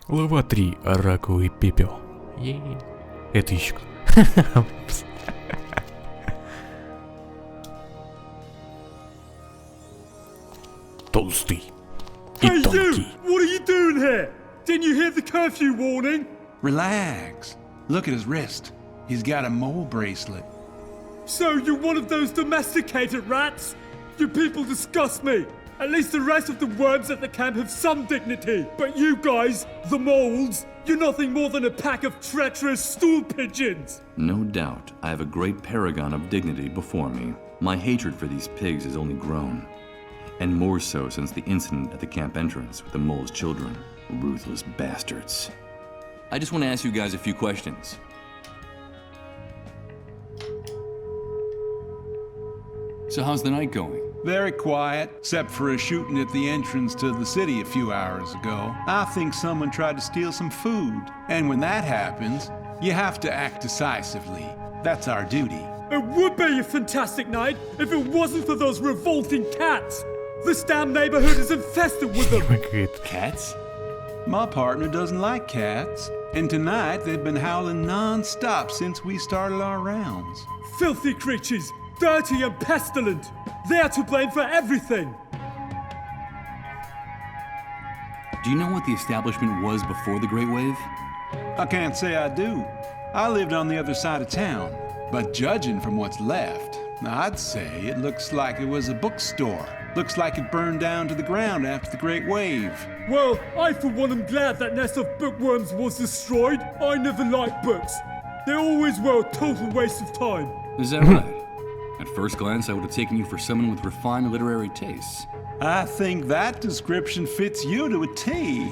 Глава 3. Раковый пепел. Это еще... Толстый и тонкий. What are you doing here? Didn't you hear the curfew warning? Relax. Look at his wrist. He's got a mole bracelet. So you're one of those domesticated rats? You people disgust me. At least the rest of the worms at the camp have some dignity. But you guys, the moles, you're nothing more than a pack of treacherous stool pigeons. No doubt, I have a great paragon of dignity before me. My hatred for these pigs has only grown. And more so since the incident at the camp entrance with the mole's children. Ruthless bastards. I just want to ask you guys a few questions. So how's the night going? Very quiet, except for a shooting at the entrance to the city a few hours ago. I think someone tried to steal some food. And when that happens, you have to act decisively. That's our duty. It would be a fantastic night if it wasn't for those revolting cats. This damn neighborhood is infested with them. Cats? My partner doesn't like cats. And tonight they've been howling non-stop since we started our rounds. Filthy creatures, dirty and pestilent. They're to blame for everything. Do you know what the establishment was before the Great Wave? I can't say I do. I lived on the other side of town. But judging from what's left, I'd say it looks like it was a bookstore. Looks like it burned down to the ground after the Great Wave. Well, I for one am glad that nest of bookworms was destroyed. I never liked books. They always were a total waste of time. Is that right? At first glance, I would have taken you for someone with refined literary tastes. I think that description fits you to a T.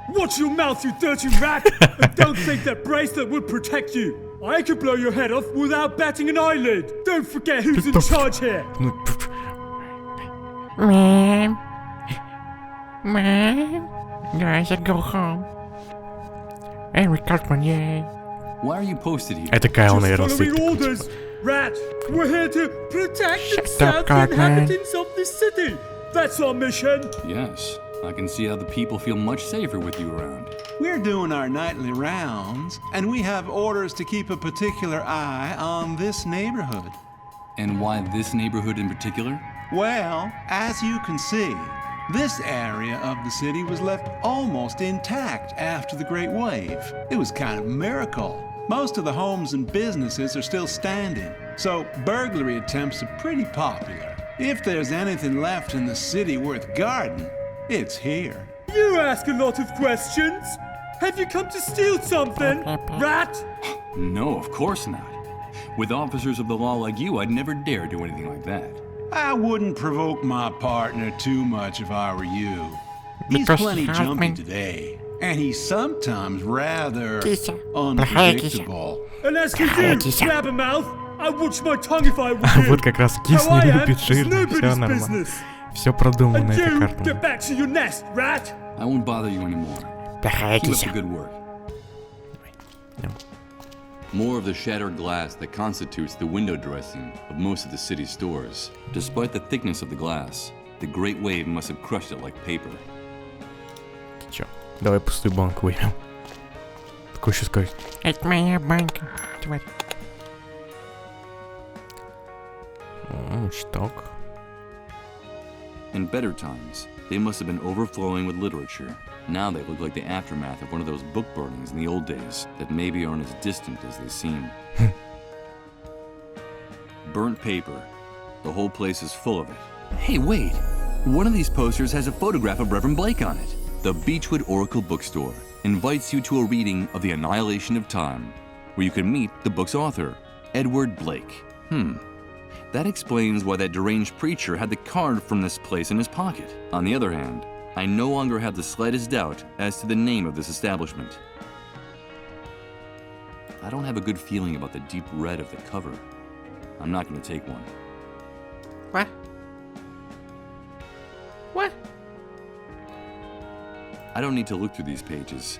Watch your mouth, you dirty rat! And don't think that bracelet would protect you. I could blow your head off without batting an eyelid. Don't forget who's in charge here. Mom. Mom. Guys, I go home. Henry Cartman, yay. Why are you posted here? Это Кайл, наверное, Just following стоит. orders. Rat, we're here to protect and Shut up, serve the Cartman. inhabitants of this city. That's our mission. Yes, I can see how the people feel much safer with you around. We're doing our nightly rounds, and we have orders to keep a particular eye on this neighborhood. And why this neighborhood in particular? Well, as you can see, this area of the city was left almost intact after the Great Wave. It was kind of a miracle. Most of the homes and businesses are still standing, so burglary attempts are pretty popular. If there's anything left in the city worth guarding, it's here. You ask a lot of questions. Have you come to steal something, rat? No, of course not. With officers of the law like you, I'd never dare do anything like that. I wouldn't provoke my partner too much if I were you. He's Because plenty he has jumpy me. today, and he's sometimes rather Кися. unpredictable. And as for you, Кися. blabbermouth, I watch my tongue if I were you. Вот как раз кис How не I am любит is жир. Все nobody's нормально. business. Все продумано, And это you, Картман. get back to your nest, rat. I won't bother you anymore. Плохая Keep up кися. the good work. No. More of the shattered glass that constitutes the window dressing of most of the city's stores. Despite the thickness of the glass, the Great Wave must have crushed it like paper. Ты чё? Давай пустую банку выпьем. Такой еще скажет. Это моя банка, тварь. Шток. In better times, they must have been overflowing with literature. Now they look like the aftermath of one of those book burnings in the old days that maybe aren't as distant as they seem. Burnt paper. The whole place is full of it. Hey, wait! One of these posters has a photograph of Reverend Blake on it. The Beechwood Oracle Bookstore invites you to a reading of The Annihilation of Time, where you can meet the book's author, Edward Blake. That explains why that deranged preacher had the card from this place in his pocket. On the other hand, I no longer have the slightest doubt as to the name of this establishment. I don't have a good feeling about the deep red of the cover. I'm not going to take one. What? What? I don't need to look through these pages.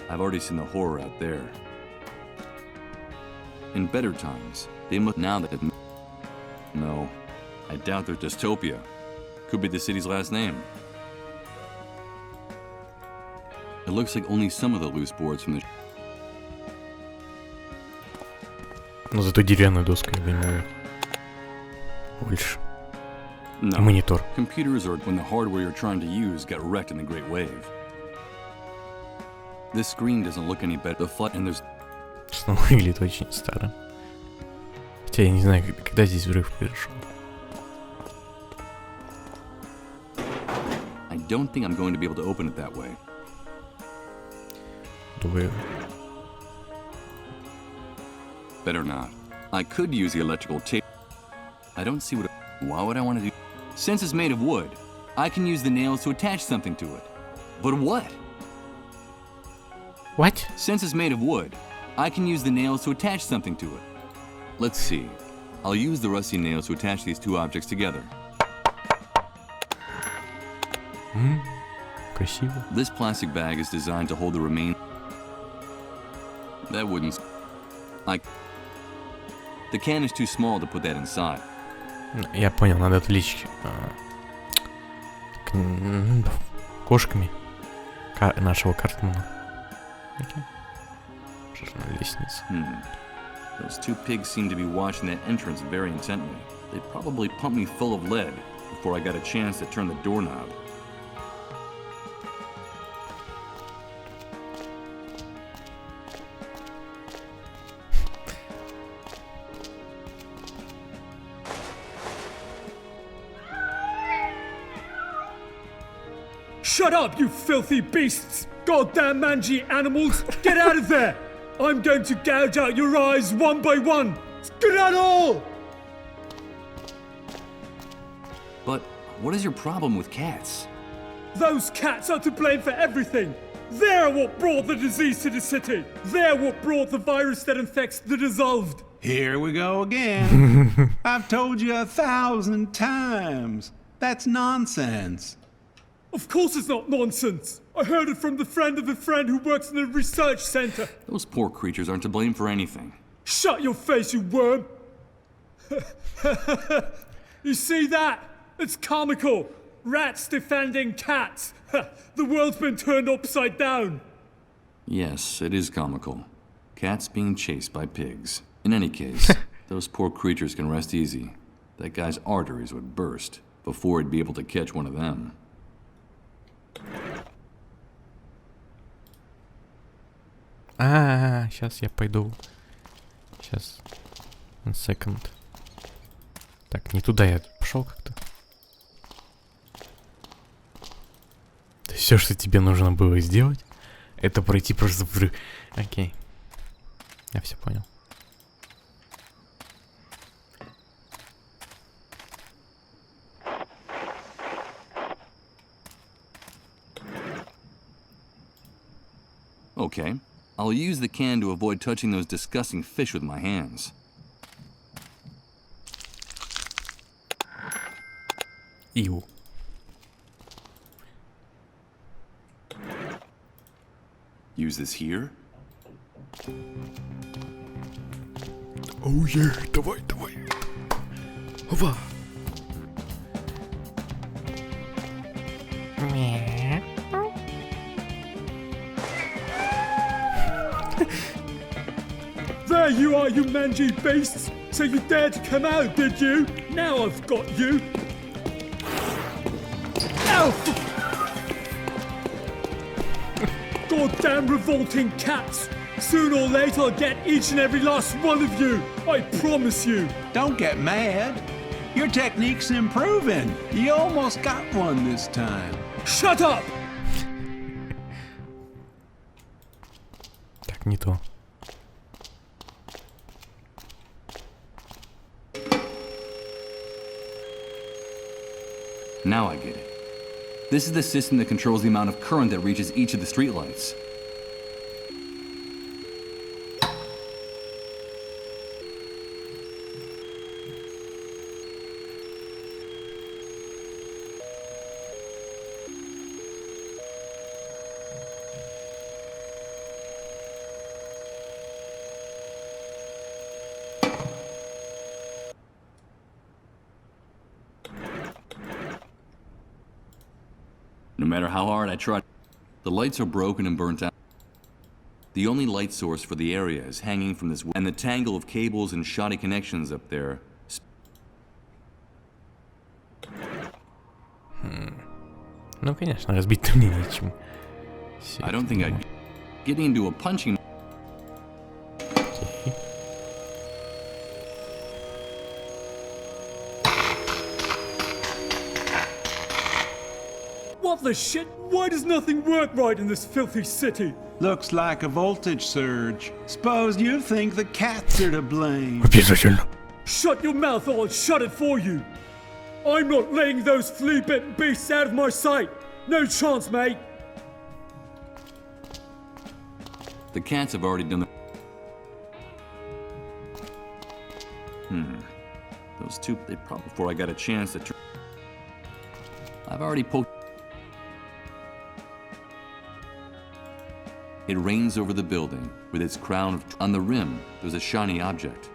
I've already seen the horror out there. In better times, they must now that... No, I doubt there's dystopia. Could be the city's last name. It looks like only some of the loose boards from the... Но зато деревянную доску я понимаю. Больше. И No. монитор. Computers or when the hardware you're trying to use got wrecked in the Great Wave. This screen doesn't look any better. The flight and there's... Снова выглядит очень старо. Хотя я не знаю, когда здесь взрыв произошел. I don't think I'm going to be able to open it that way. Думаю, Better not. I could use the electrical tape. I don't see what... Why would I want to do... Since it's made of wood, I can use the nails to attach something to it. But what? What? Since it's made of wood, I can use the nails to attach something to it. Let's see. I'll use the rusty nails to attach these two objects together. Красиво. This plastic bag is designed to hold the remain... That wouldn't... The can is too small to put that inside. Я понял, надо отвлечь кошками нашего Картмана. Окей. Жирная лестница. Those two pigs seem to be watching that entrance very intently. They probably pumped me full of lead before I got a chance to turn the doorknob. Shut up, you filthy beasts! Goddamn mangy animals! Get out of there! I'm going to gouge out your eyes one by one! Skedaddle! But what is your problem with cats? Those cats are to blame for everything! They're what brought the disease to the city! They're what brought the virus that infects the dissolved! Here we go again. I've told you 1,000 times. That's nonsense. Of course it's not nonsense! I heard it from the friend of a friend who works in a research center! Those poor creatures aren't to blame for anything. Shut your face, you worm! You see that? It's comical! Rats defending cats! The world's been turned upside down! Yes, it is comical. Cats being chased by pigs. In any case, those poor creatures can rest easy. That guy's arteries would burst before he'd be able to catch one of them. Сейчас я пойду. Сейчас. One second. Так, не туда я пошел как-то. Все, что тебе нужно было сделать, это пройти просто взрыв. Окей. Я все понял. Okay. I'll use the can to avoid touching those disgusting fish with my hands. Иу. Use this here. Оу, давай, давай. Опа. There you are, you mangy beasts! So you dared to come out, did you? Now I've got you! Ow! Goddamn revolting cats! Sooner or later I'll get each and every last one of you! I promise you! Don't get mad. Your technique's improving. You almost got one this time. Shut up! Так, не то. Now I get it. This is the system that controls the amount of current that reaches each of the streetlights. No matter how hard I try... The lights are broken and burnt out. The only light source for the area is hanging from this, and the tangle of cables and shoddy connections up there. Ну, конечно, разбить-то мне нечем. I don't think I'd getting into a punching. What the shit? Why does nothing work right in this filthy city? Looks like a voltage surge. Suppose you think the cats are to blame. Обязательно. Shut your mouth or I'll shut it for you. I'm not letting those flea-bitten beasts out of my sight. No chance, mate. The cats have already done the. Those two, they probably, before I got a chance to. I've already poked. It rains over the building with its crown of. On the rim, there's a shiny object.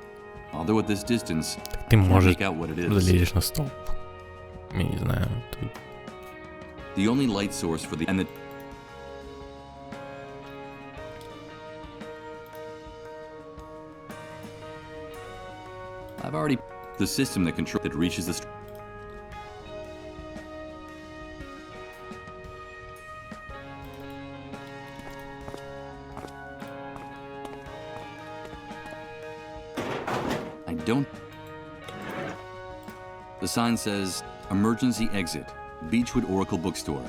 Although at this distance, Ты, can't может, make out what it is. залезешь на стол. Я не знаю. Ты... The only light source for the. And the. I've already. The system that reaches the. I don't. The sign says, "Emergency exit, Beechwood Oracle Bookstore.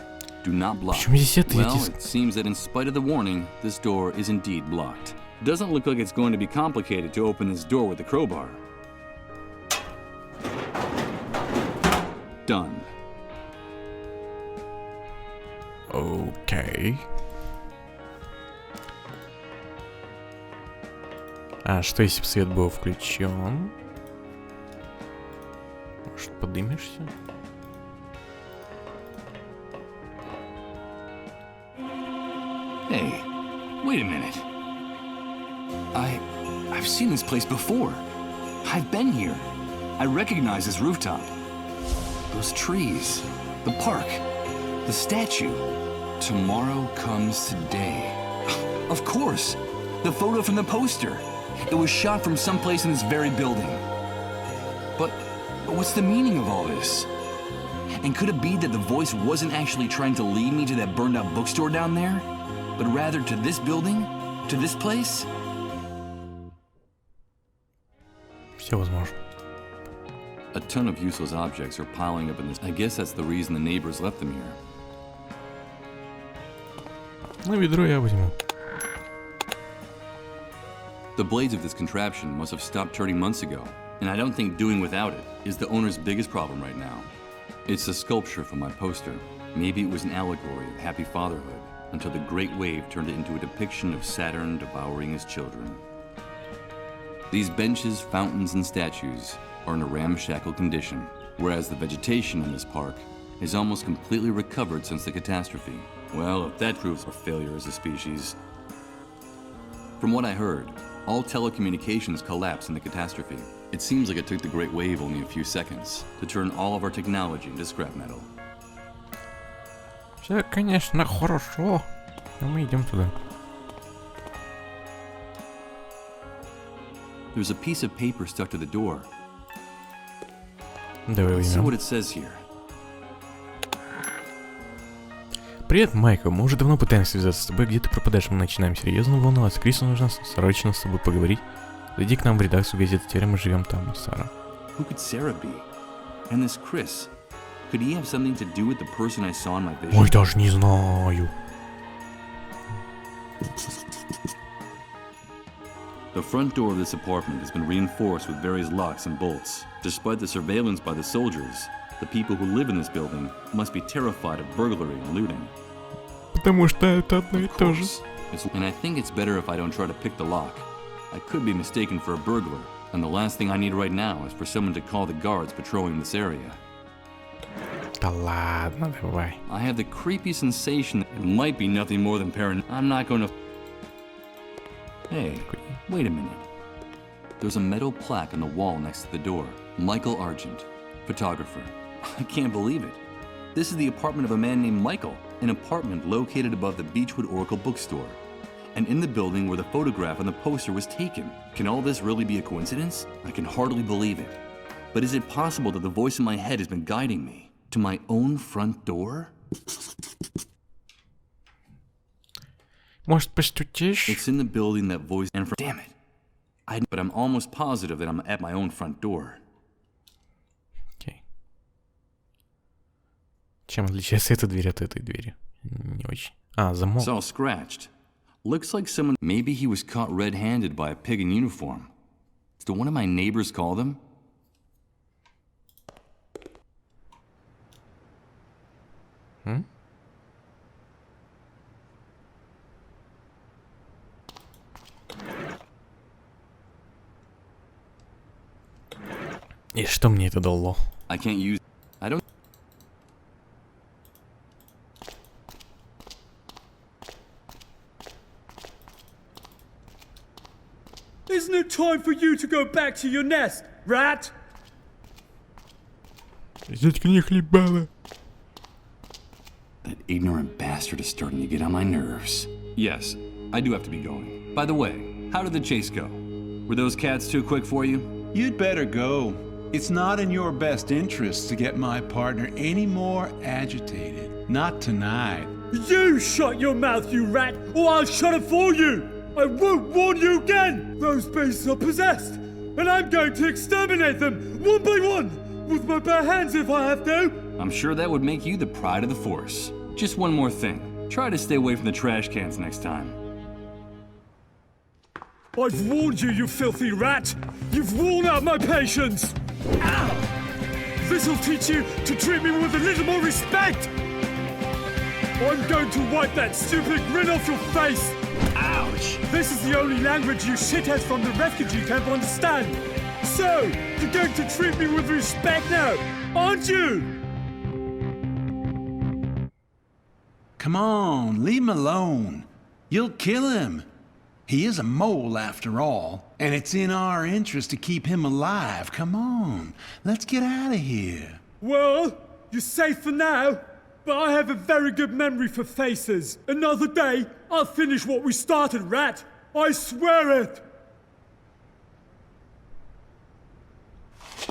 Do not block." Почему здесь это Well, эти... it seems that in spite of the warning, this door is indeed blocked. Doesn't look like it's going to be complicated to open this door with a crowbar. Done. Окей. А что если бы свет был включен? Может, подымешься? Hey, wait a minute. I've seen this place before. I've been here. I recognize this rooftop. Those trees, the park, the statue. Tomorrow comes today. Of course, the photo from the poster. It was shot from someplace in this very building. But what's the meaning of all this? And could it be that the voice wasn't actually trying to lead me to that burned out bookstore down there, but rather to this building, to this place? Все возможно. A ton of useless objects are piling up in this. I guess that's the reason the neighbors left them here. Ну, ведро я возьму. The blades of this contraption must have stopped turning months ago, and I don't think doing without it is the owner's biggest problem right now. It's a sculpture from my poster. Maybe it was an allegory of happy fatherhood, until the great wave turned it into a depiction of Saturn devouring his children. These benches, fountains, and statues are in a ramshackle condition, whereas the vegetation in this park is almost completely recovered since the catastrophe. Well, if that proves a failure as a species. From what I heard, all telecommunications collapsed in the catastrophe. It seems like it took the Great Wave only a few seconds to turn all of our technology into scrap metal. Все, конечно, хорошо. Но мы идем туда. There's a piece of paper stuck to the door. Давай See what возьмем. it says here. Привет, Майкл. Мы уже давно пытаемся связаться с тобой. Где ты пропадаешь? Мы начинаем серьезно волноваться. Крису нужно срочно с тобой поговорить. Зайди к нам в редакцию газеты «Теперь мы живем там», Сара. Who could Sarah be? And this Chris? Could he have something to do with the person I saw in my vision? Ой, даже не знаю. The front door of this apartment has been reinforced with various locks and bolts. Despite the surveillance by the soldiers, the people who live in this building must be terrified of burglary and looting. Потому что это одно и Of то же. course. And I think it's better if I don't try to pick the lock. I could be mistaken for a burglar, and the last thing I need right now is for someone to call the guards patrolling this area. Да ладно, давай. I have the creepy sensation that it might be nothing more than I'm not going to... Hey, wait a minute. There's a metal plaque on the wall next to the door. Michael Argent, photographer. I can't believe it. This is the apartment of a man named Michael. an apartment located above the Beechwood Oracle bookstore, and in the building where the photograph on the poster was taken. Can all this really be a coincidence? I can hardly believe it. But is it possible that the voice in my head has been guiding me to my own front door? Может, постучишь? It's in the building that voice and damn it. But I'm almost positive that I'm at my own front door. Окей. Чем отличается эта дверь от этой двери? Не очень. А, замок. It's all scratched. Looks like someone... Maybe he was caught red-handed by a pig in uniform. Did one of my neighbors call them? И что мне это дало? I can't use... I don't... Isn't it time for you to go back to your nest, rat? Заткни хлебало. That ignorant bastard is starting to get on my nerves. Yes, I do have to be going. By the way, how did the chase go? Were those cats too quick for you? You'd better go. It's not in your best interest to get my partner any more agitated. Not tonight. You shut your mouth, you rat, or I'll shut it for you! I won't warn you again! Those beasts are possessed, and I'm going to exterminate them, one by one, with my bare hands if I have to! I'm sure that would make you the pride of the force. Just one more thing. Try to stay away from the trash cans next time. I've warned you, you filthy rat! You've worn out my patience! Ow! This'll teach you to treat me with a little more respect! I'm going to wipe that stupid grin off your face! Ouch! This is the only language you shitheads from the refugee camp understand! So, you're going to treat me with respect now, aren't you? Come on, leave him alone. You'll kill him. He is a mole after all, and it's in our interest to keep him alive. Come on, let's get out of here. Well, you're safe for now, but I have a very good memory for faces. Another day, I'll finish what we started, rat. I swear it!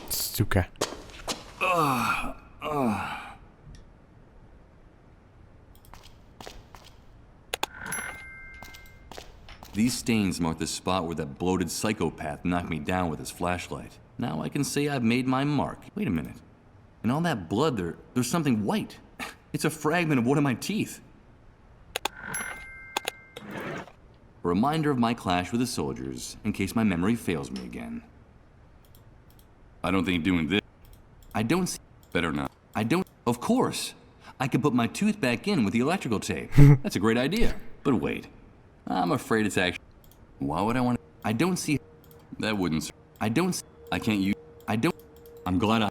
Сука. These stains mark the spot where that bloated psychopath knocked me down with his flashlight. Now I can say I've made my mark. Wait a minute. In all that blood, there's something white. It's a fragment of one of my teeth. A reminder of my clash with the soldiers, in case my memory fails me again. I don't think doing this... I don't see... Better not. I don't... Of course! I could put my tooth back in with the electrical tape. That's a great idea. But wait. I'm afraid it's actually... Why would I want to... I don't see... That wouldn't... I don't see... I can't use... I don't... I'm glad I...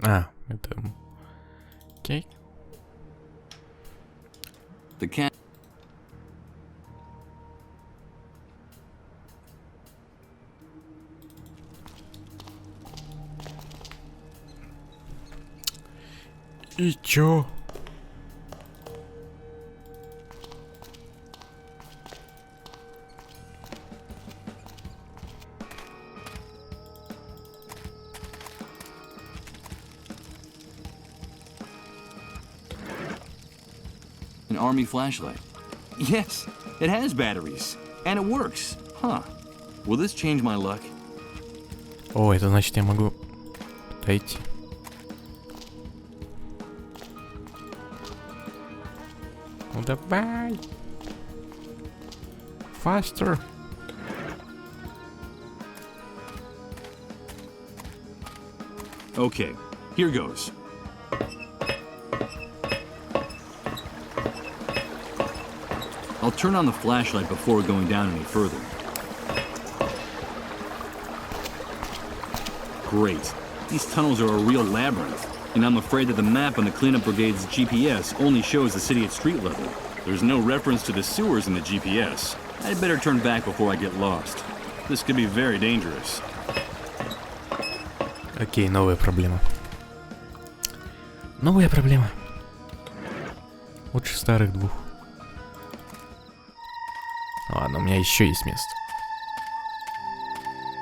А, это... Окей. The cat... И чё? An army flashlight. Yes, it has batteries. And it works. Huh. Will this change my luck? О, это значит я могу отойти. Ну давай. Faster. Okay, here goes. I'll turn on the flashlight before going down any further. Great. These tunnels are a real labyrinth, and I'm afraid that the map on the cleanup brigade's GPS only shows the city at street level. There's no reference to the sewers in the GPS. I'd better turn back before I get lost. This could be very dangerous. Окей, новая проблема. Новая проблема. Лучше старых двух. Ладно, у меня еще есть место.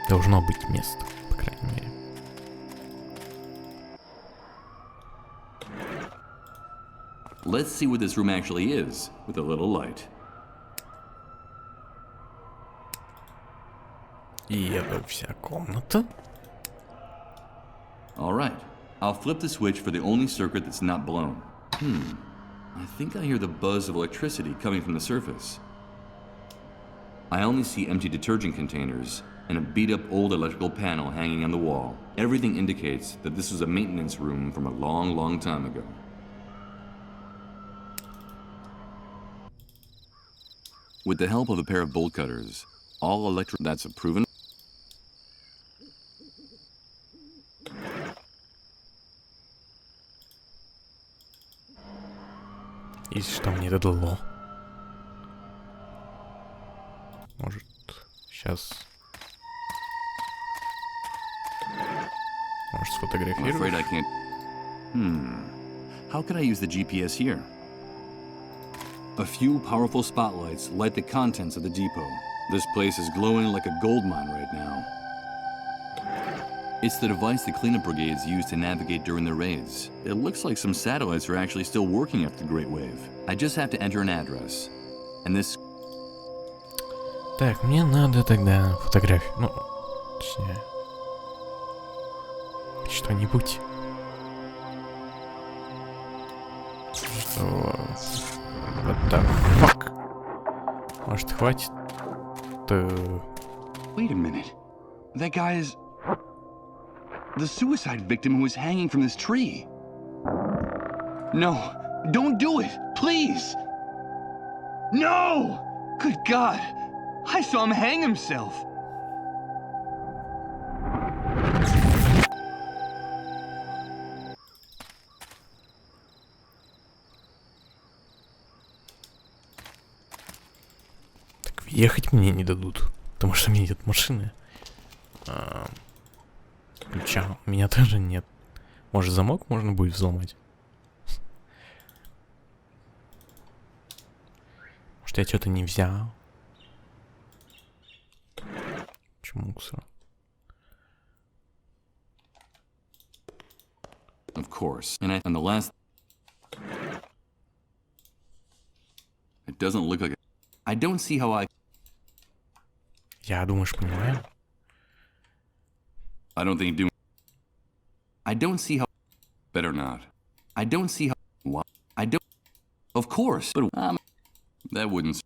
Должно быть место, по крайней мере. Let's see what this room actually is, with a little light. И это вся комната. Alright, I'll flip the switch for the only circuit that's not blown. I think I hear the buzz of electricity coming from the surface. I only see empty detergent containers and a beat-up old electrical panel hanging on the wall. Everything indicates that this was a maintenance room from a long, long time ago. With the help of a pair of bolt cutters, all electric... That's a proven... И что мне это дало? Может, сейчас... Может, I'm сфотографировать? afraid I can't... How could I use the GPS here? A few powerful spotlights light the contents of the depot. This place is glowing like a gold mine right now. It's the device the cleanup brigades use to navigate during their raids. It looks like some satellites are actually still working after the Great Wave. I just have to enter an address. And this... Так, мне надо тогда фотографию. Ну, точнее... Что-нибудь. Что... What the fuck? Может, хватит? Wait a minute. That guy is... the suicide victim who was hanging from this tree. No, don't do it, please. No! Good God, I saw him hang himself. Так ехать мне не дадут, потому что у меня нет машины. Ключа у меня тоже нет. Может, замок можно будет взломать? Может, я что-то не взял? Почему мусор? Of course. And the last... It doesn't look like... I don't see how I... Я, думаешь, понимаю? I don't think doing... I don't see how... Better not. I don't see how... What? I don't... Of course, but... that wouldn't...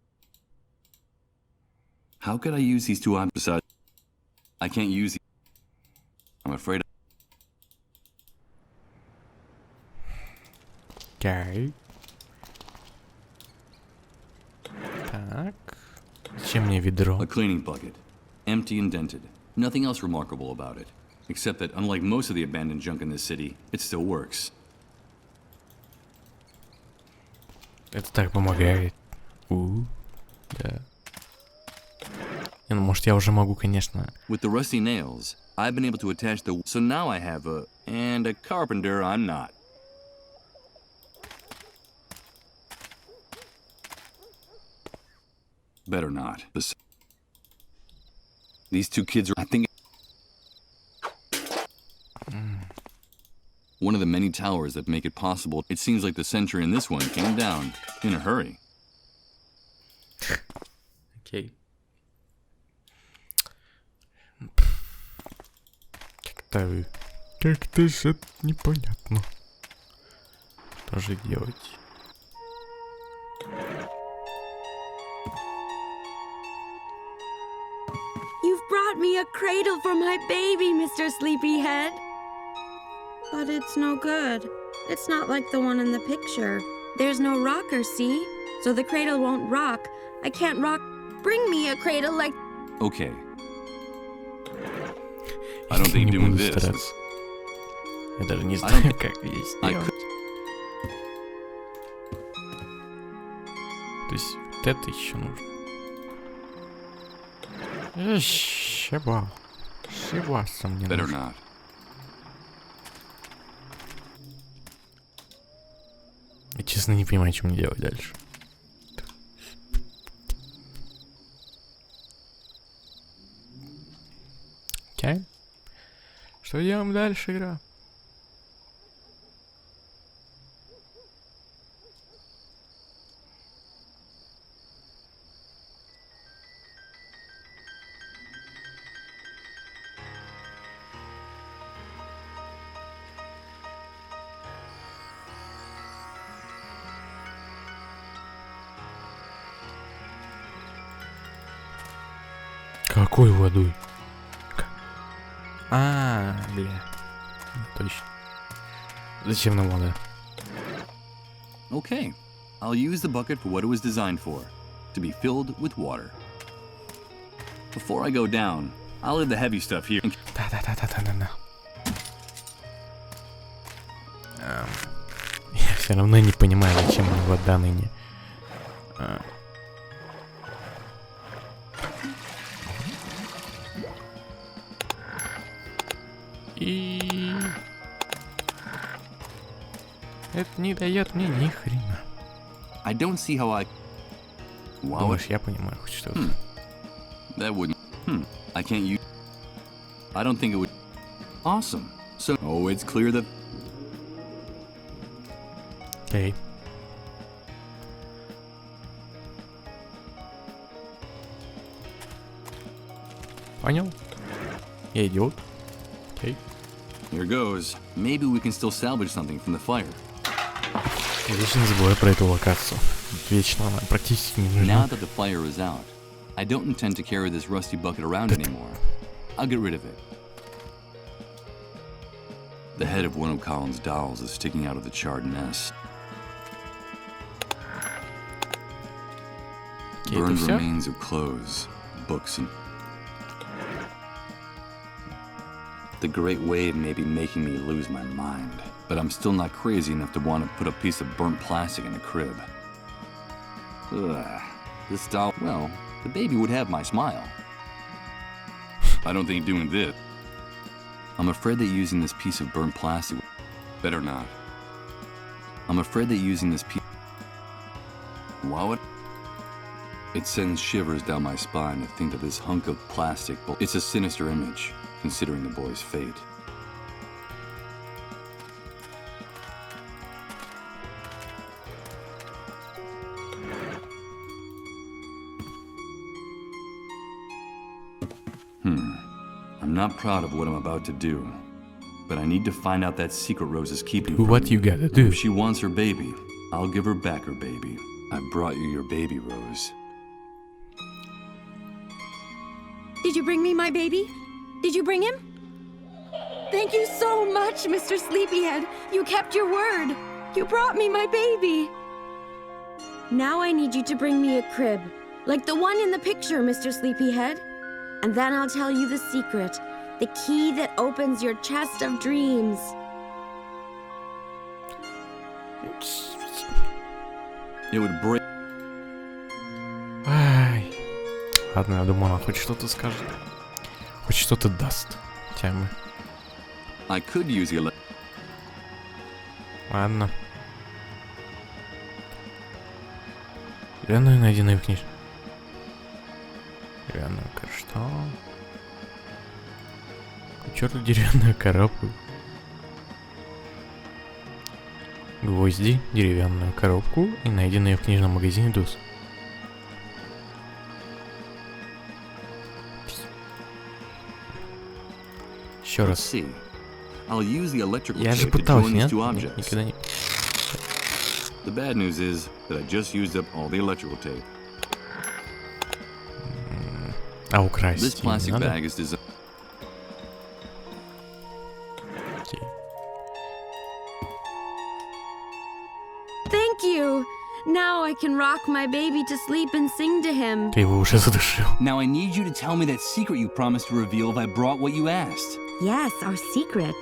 How could I use these two options besides... I can't use... I'm afraid... Окей. Так. Зачем мне ведро? A cleaning bucket. Empty and dented. Nothing else remarkable about it. Except that, unlike most of the abandoned junk in this city, it still works. Это так помогает. Да. Не, ну, может, я уже могу, конечно. With the rusty nails, I've been able to attach the... So now I have a... And a carpenter I'm not. Better not. These two kids are... I think... One of the many towers that make it possible. It seems like the sentry in this one came down in a hurry. Окей. Как-то же непонятно. Что же делать? You've brought me a cradle for my baby, Mr. Sleepyhead. But it's no good. It's not like the one in the picture. There's no rocker, see? So the cradle won't rock. I can't rock. Bring me a cradle like... Okay. I don't think Не doing буду this... стараться. Я даже не I знаю, don't- как ее I сделать. could... То есть вот это еще нужно. Щеба. Щебаса мне Better нужно. not. честно, не понимаю, что мне делать дальше. Окей. Что делаем дальше, игра? Какой водой? Бля. Точно. Зачем нам вода? Okay, I'll use the bucket for what it was designed for, to be filled with water. Before I go down, I'll leave the heavy stuff here. Да. Я все равно не понимаю, зачем мне вода ныне. И это не дает мне ни хрена. I don't see how I... Wow, Думаешь, я понимаю хоть что-то? that wouldn't... I can't use... I don't think it would... Awesome. So... Oh, it's clear that... Окей. Понял? Я идиот. Окей. Here goes. Maybe we can still salvage something from the fire. Вечно забываю про эту локацию. Вечно она практически не нужна. Now that the fire is out, I don't intend to carry this rusty bucket around anymore. I'll get rid of it. The head of one of Colin's dolls is sticking out of the charred mess. Burned remains of clothes, books, and... The great wave may be making me lose my mind, but I'm still not crazy enough to want to put a piece of burnt plastic in the crib. Ugh. This doll, well, the baby would have my smile. I don't think doing this. I'm afraid that using this piece of burnt plastic... Better not. I'm afraid that using this piece... Wow, it sends shivers down my spine to think that this hunk of plastic... It's a sinister image, considering the boy's fate. I'm not proud of what I'm about to do, but I need to find out that secret Rose is keeping from What me. you gotta do? If she wants her baby, I'll give her back her baby. I brought you your baby, Rose. Did you bring me my baby? Did you bring him? Thank you so much, Mr. Sleepyhead. You kept your word. You brought me my baby. Now I need you to bring me a crib, like the one in the picture, Mr. Sleepyhead. And then I'll tell you the secret, the key that opens your chest of dreams. It would break. Ай. Ладно, я думаю, она хоть что-то скажет. Хоть что-то даст. Тему. I could use the Ладно. Деревянную найденную книжку. Деревянную каштан. Чёрту деревянную коробку. Гвозди, деревянную коробку и найденные в книжном магазине ДУС. Еще раз. See. I'll use the electrical Я же tape to пытался, join these нет? two Нет, objects. никогда не... The bad news is that I just used up all the electrical tape. А украсть This не plastic надо? bag is designed. Окей. Thank you. Now I can rock my baby to sleep and sing to him. Ты его уже задушил. Now I need you to tell me that secret you promised to reveal if I brought what you asked. Yes, our secret.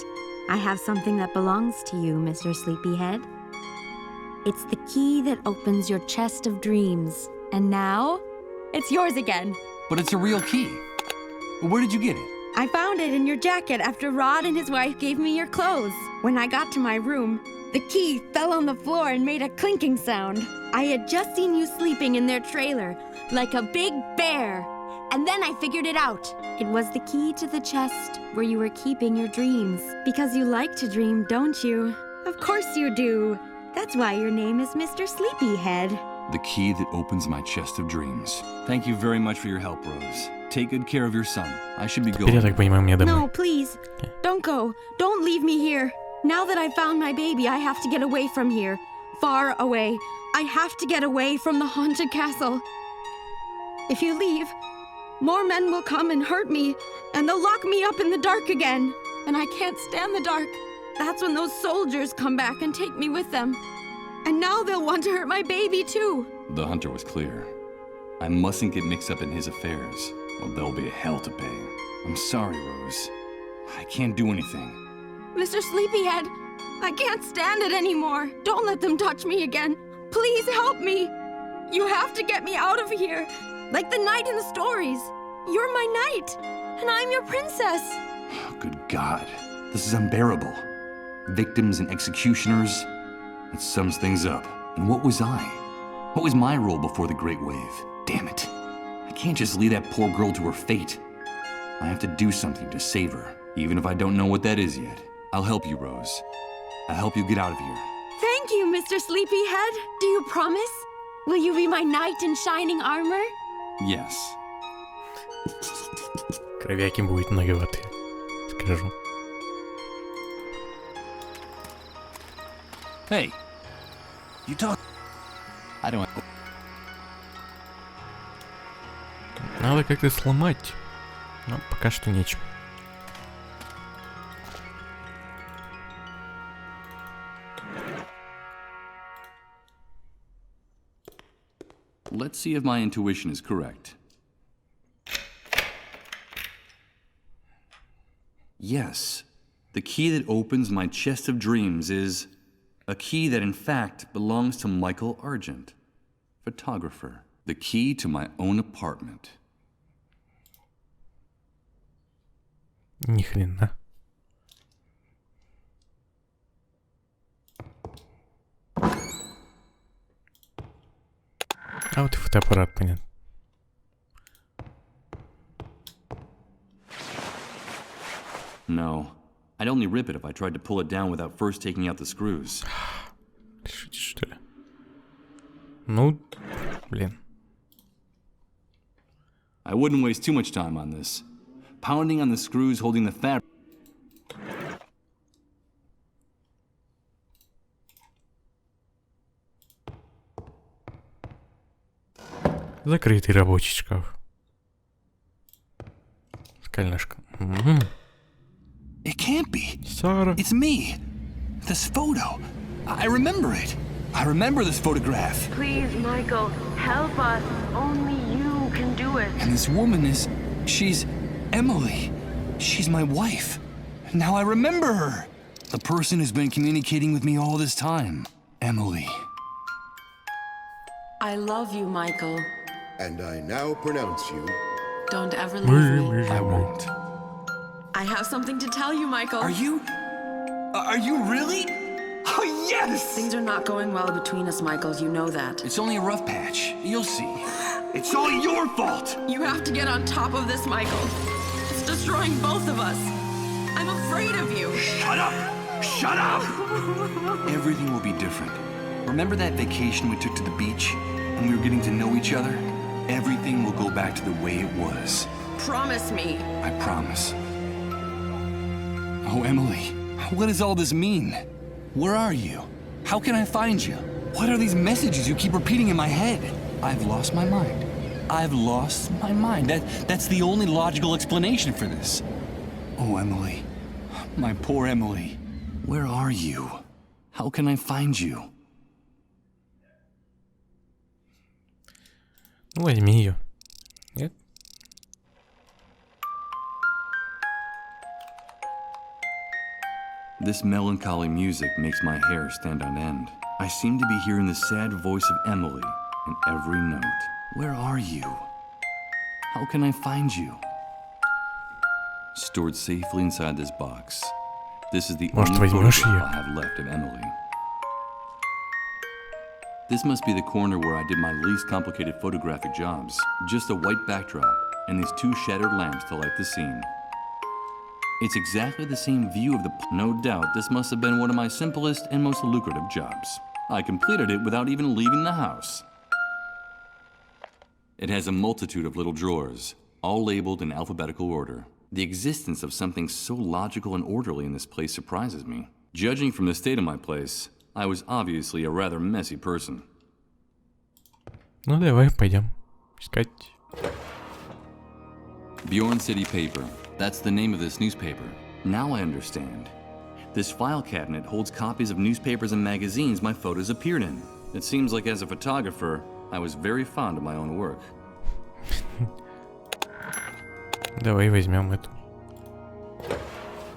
I have something that belongs to you, Mr. Sleepyhead. It's the key that opens your chest of dreams. And now, it's yours again. But it's a real key. Where did you get it? I found it in your jacket after Rod and his wife gave me your clothes. When I got to my room, the key fell on the floor and made a clinking sound. I had just seen you sleeping in their trailer, like a big bear. And then I figured it out. It was the key to the chest where you were keeping your dreams. Because you like to dream, don't you? Of course you do. That's why your name is Mr. Sleepyhead. The key that opens my chest of dreams. Thank you very much for your help, Rose. Take good care of your son. I should be Теперь, я так going. понимаю, мне домой. No, please. Don't go. Don't leave me here. Now that I found my baby, I have to get away from here. Far away. I have to get away from the haunted castle. If you leave, more men will come and hurt me, and they'll lock me up in the dark again. And I can't stand the dark. That's when those soldiers come back and take me with them. And now they'll want to hurt my baby, too. The hunter was clear. I mustn't get mixed up in his affairs, or there'll be a hell to pay. I'm sorry, Rose. I can't do anything. Mr. Sleepyhead, I can't stand it anymore. Don't let them touch me again. Please help me. You have to get me out of here. Like the knight in the stories. You're my knight, and I'm your princess. Good God. This is unbearable. Victims and executioners. It sums things up. And what was I? What was my role before the Great Wave? Damn it. I can't just leave that poor girl to her fate. I have to do something to save her, even if I don't know what that is yet. I'll help you, Rose. I'll help you get out of here. Thank you, Mr. Sleepyhead. Do you promise? Will you be my knight in shining armor? Yes. Кровяки будет многовато, скажу. Hey. You talk... I don't... Надо как-то сломать. Но пока что нечем. Let's see if my intuition is correct. Yes, the key that opens my chest of dreams is a key that in fact belongs to Michael Argent, photographer. The key to my own apartment. Ни хрена. А вот и фотоаппарат, понятно. No, I'd only rip it if I tried to pull it down without first taking out the screws. Ты шутишь, что ли? Ну, блин. I wouldn't waste too much time on this. Pounding on the screws holding the fabric. Закрытый рабочий шкаф. Скальная шкаф. It can't be. Сара. It's me. This photo. I remember it. I remember this photograph. Please, Michael, help us. Only you can do it. And this woman is... she's... Emily. She's my wife. Now I remember her. The person who's been communicating with me all this time. Emily. I love you, Michael. And I now pronounce you. Don't ever leave me. I won't. I have something to tell you, Michael. Are you really? Oh, yes! Things are not going well between us, Michael. You know that. It's only a rough patch. You'll see. It's all your fault! You have to get on top of this, Michael. It's destroying both of us. I'm afraid of you. Shut up! Shut up! Everything will be different. Remember that vacation we took to the beach? And we were getting to know each other? Everything will go back to the way it was. Promise me. I promise. Oh, Emily, what does all this mean? Where are you? How can I find you? What are these messages you keep repeating in my head? I've lost my mind. I've lost my mind. That's the only logical explanation for this. Oh, Emily. My poor Emily. Where are you? How can I find you? Ну, возьми ее. Нет? This melancholy music makes my hair stand on end. I seem to be hearing the sad voice of Emily in every note. Where are you? How can I find you? stored safely inside this box. This is the Может, only возьмешь photograph её? I have left of Emily. This must be the corner where I did my least complicated photographic jobs. Just a white backdrop and these two shattered lamps to light the scene. It's exactly the same view of the... No doubt this must have been one of my simplest and most lucrative jobs. I completed it without even leaving the house. It has a multitude of little drawers, all labeled in alphabetical order. The existence of something so logical and orderly in this place surprises me. Judging from the state of my place, I was obviously a rather messy person. Ну давай, пойдем искать. Bjorn City Paper. That's the name of this newspaper. Now I understand. This file cabinet holds copies of newspapers and magazines my photos appeared in. It seems like as a photographer, I was very fond of my own work. Давай возьмем эту.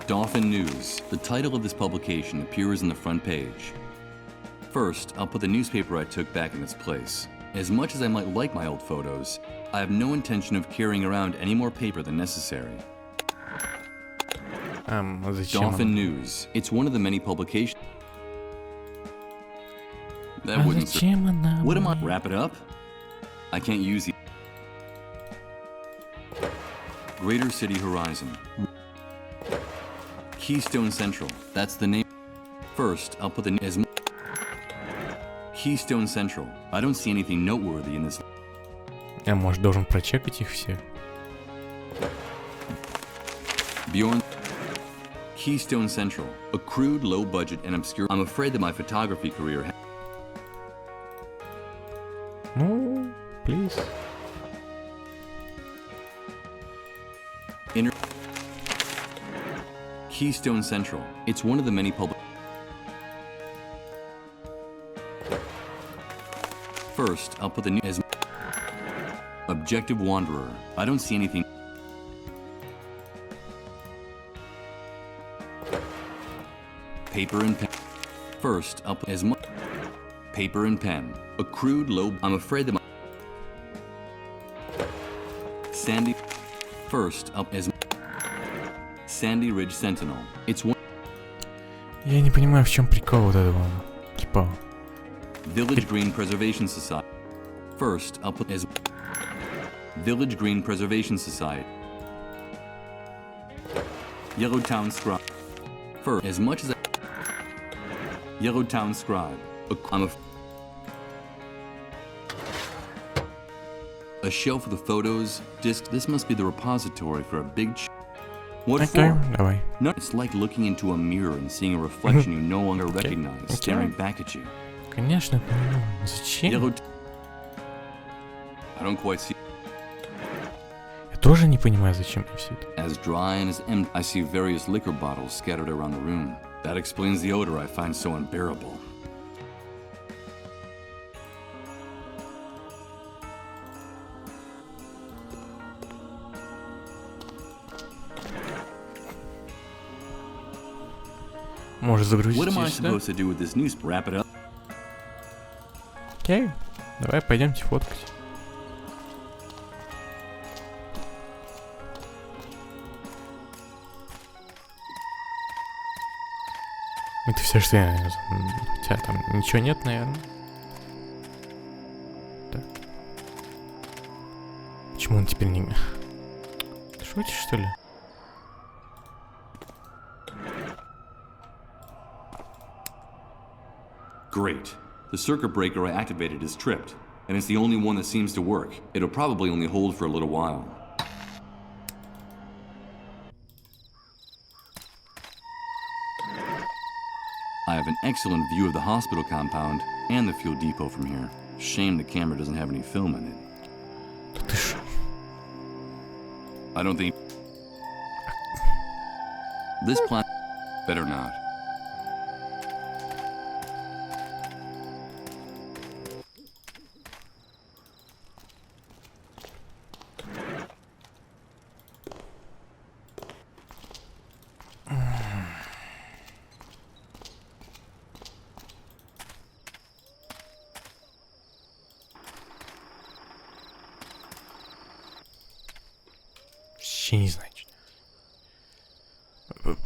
Dauphin News. The title of this publication appears on the front page. First, I'll put the newspaper I took back in its place. As much as I might like my old photos, I have no intention of carrying around any more paper than necessary. Зачем? Dauphin News. It's one of the many publications. That wouldn't serve. Зачем она What am I? мне? Wrap it up? I can't use the Greater City Horizon. Keystone Central. That's the name. First, I'll put the as Keystone Central. I don't see anything noteworthy in this. Я, может, должен прочекать их все? Bjorn. Keystone Central. A crude, low budget, and obscure. I'm afraid that my photography career. Ну, please. Keystone Central. It's one of the many public. First, I'll put the new as Objective Wanderer. I don't see anything. Paper and pen. First, I'll put as much. Paper and pen. A crude, low. I'm afraid that my. Sandy. First, up as. Sandy Ridge Sentinel. It's one. Я не понимаю, в чем прикол вот этого. Типа. Village Green Preservation Society. First, I'll put as. Village Green Preservation Society. Yellowtown Scribe. First, as much as I. Yellowtown Scribe. I'm a shelf with the photos, discs. This must be the repository for a big. What Окей, for? давай. No, it's like looking into a mirror and seeing a reflection you no longer recognize Okay. staring back at you. Конечно, я понимаю. Зачем? I don't quite see. Я тоже не понимаю, зачем мне все это. As dry and as empty. I see various liquor bottles scattered around the room. That explains the odor I find so unbearable. Может загрузить What am I её сюда? supposed to do with this news? Wrap it up? Окей. Давай пойдемте фоткать. Это все, что я... Хотя там ничего нет, наверное. Так. Почему он теперь не... Ты шутишь, что ли? Great. The circuit breaker I activated is tripped, and it's the only one that seems to work. It'll probably only hold for a little while. I have an excellent view of the hospital compound and the fuel depot from here. Shame the camera doesn't have any film in it. Да ты шо? I don't think... This plan... Better not. Вообще не знаю.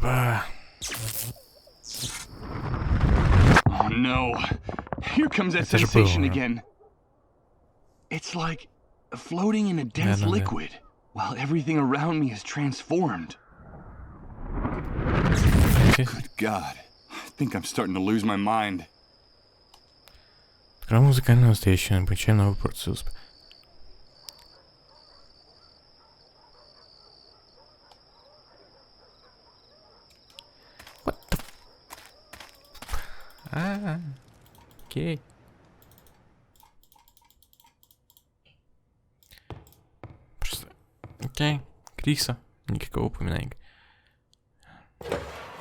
Опа. Oh no. Here comes that Это же sensation было. again. It's like floating in a dense Да-да-да. liquid, while everything around me is transformed. Good God. I think I'm starting to lose my mind. Программа музыкального настоящего, обучая новый порцию. What the... Окей. Просто... Окей. Криса. Никакого упоминания.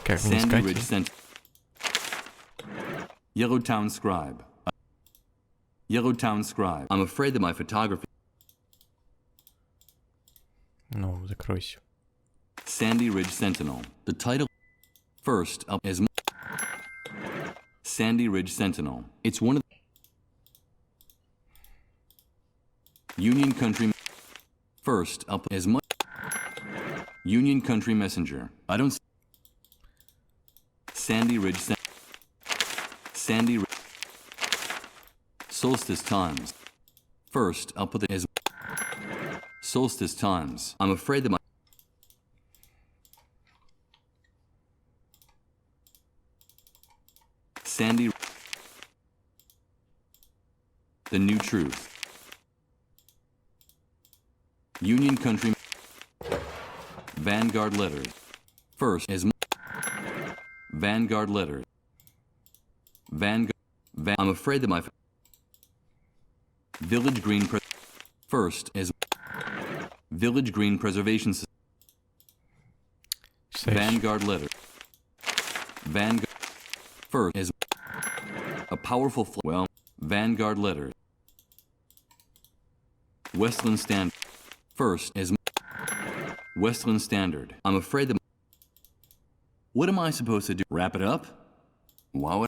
Как мне Sandy Ridge искать? Yellowtown Scribe. Yellowtown Scribe. I'm afraid that my photography. Ну, закройся. Sandy Ridge Sentinel. The title. First up is Sandy Ridge Sentinel. It's one of Union Country. First up is Union Country Messenger. I don't. Sandy Ridge. Sandy Ridge. Solstice Times. First up with it is Solstice Times. I'm afraid that my Sandy. The New Truth. Union Country. Vanguard Letters. First is Vanguard Letters. I'm afraid that my Village Green. First is Village Green Preservation System. Vanguard Letter. Vanguard. First is a powerful. Well, Vanguard Letter. Westland Standard. First is Westland Standard. I'm afraid that. What am I supposed to do? Wrap it up? Wow.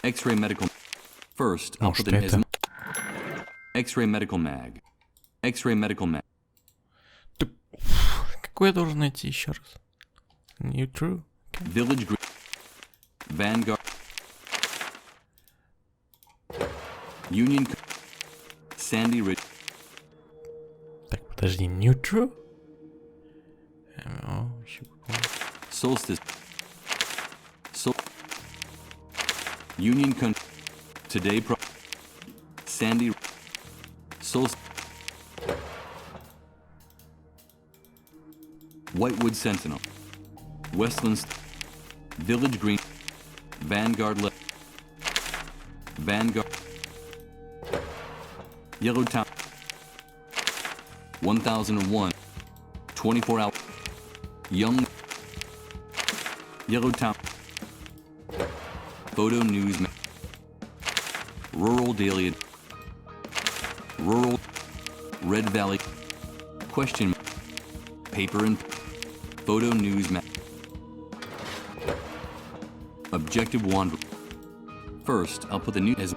X-ray Medical. First, I'll put them as X-ray Medical Mag. X-ray Medical Mag. Какой я должен найти еще раз? New True? Village Green. Vanguard. Union. Sandy Ridge. Так, подожди, New True? Solstice. Union Country. Today. Sandy. Solstice. Whitewood Sentinel. Westlands. Village Green. Vanguard. Vanguard. Yellowtown. 1001. 24 hours. Young. Yellowtown. Photo News. Rural Daily. Rural. Red Valley. Question. Paper and Photo News. Objective Wander. First, I'll put the news as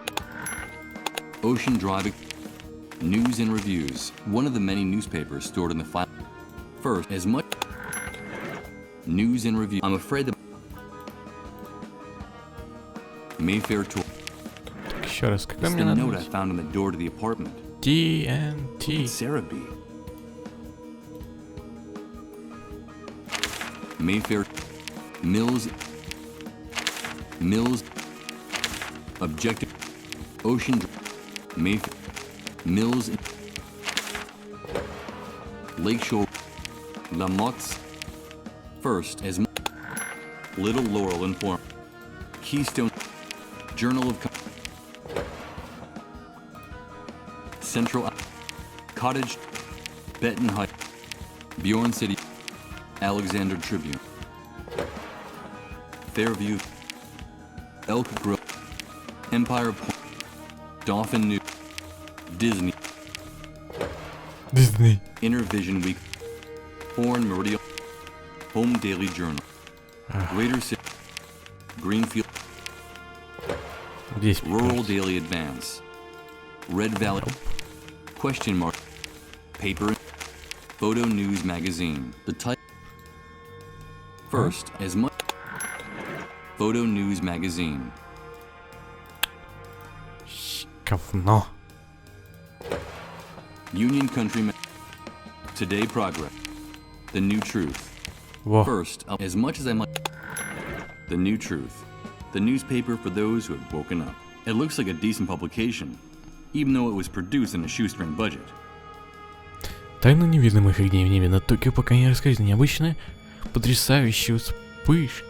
Ocean Drive. News and Reviews. One of the many newspapers stored in the file. First, as much news and review. I'm afraid that Mayfair tour. Так, еще раз, какой It's мне the надо? note I found on the door to the apartment. TNT. Sarah B. Mayfair. Mills. Objective. Ocean. Mayfair. Mills. Lakeshore. Lamotte. First as Little Laurel Inform. Keystone. Journal of Central. Cottage. Benton Heights. Bjorn City. Alexander Tribune. Fairview. Elk Grove. Empire Point. Dauphin News. Disney. Intervision Week. Foreign Meridian. Home Daily Journal. Greater City. Greenfield. Здесь Rural Daily Advance. Red Valley. Question mark. Paper. Photo News Magazine. The title. First, as much. Photo News Magazine. Говно. Union Country. Today Progress. The New Truth. Во. First, as much as I might. The New Truth. The newspaper for those who have woken up. It looks like a decent publication, even though it was produced on a shoestring budget. Тайну невидимых огней в небе над Токио пока не рассказано. Необычные, потрясающие вспышки.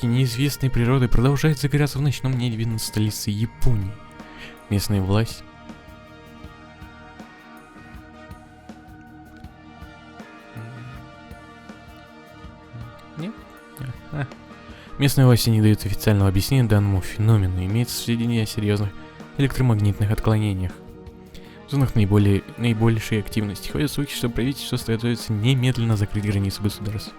Неизвестной природы продолжают загораться в ночном небе над столицей Японии. Местные власти. Нет? Местные власти не дают официального объяснения данному феномену. Имеется сведения о серьезных электромагнитных отклонениях в зонах наибольшей активности. Ходят слухи, что правительство готовится немедленно закрыть границы государств.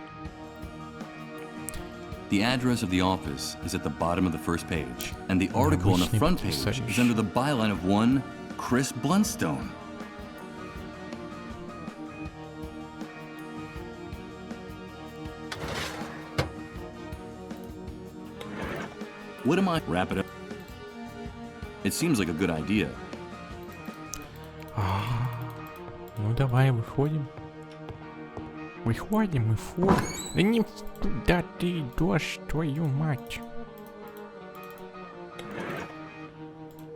The address of the office is at the bottom of the first page, and the article on the front page is under the byline of one Chris Blunstone. What am I? Wrap it up. It seems like a good idea. Ну давай, выходим. Выходим. Да не куда ты идешь, твою мать.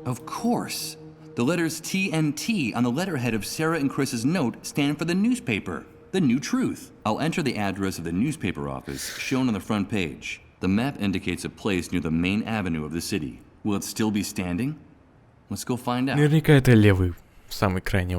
Of course. The letters TNT on the letterhead of Sarah and Chris's note stand for the newspaper, The New Truth. I'll enter the address of the newspaper office shown on the front page. The map indicates a place near the main avenue of the city. Will it still be standing? Let's go find out. Наверняка это левый, самый крайний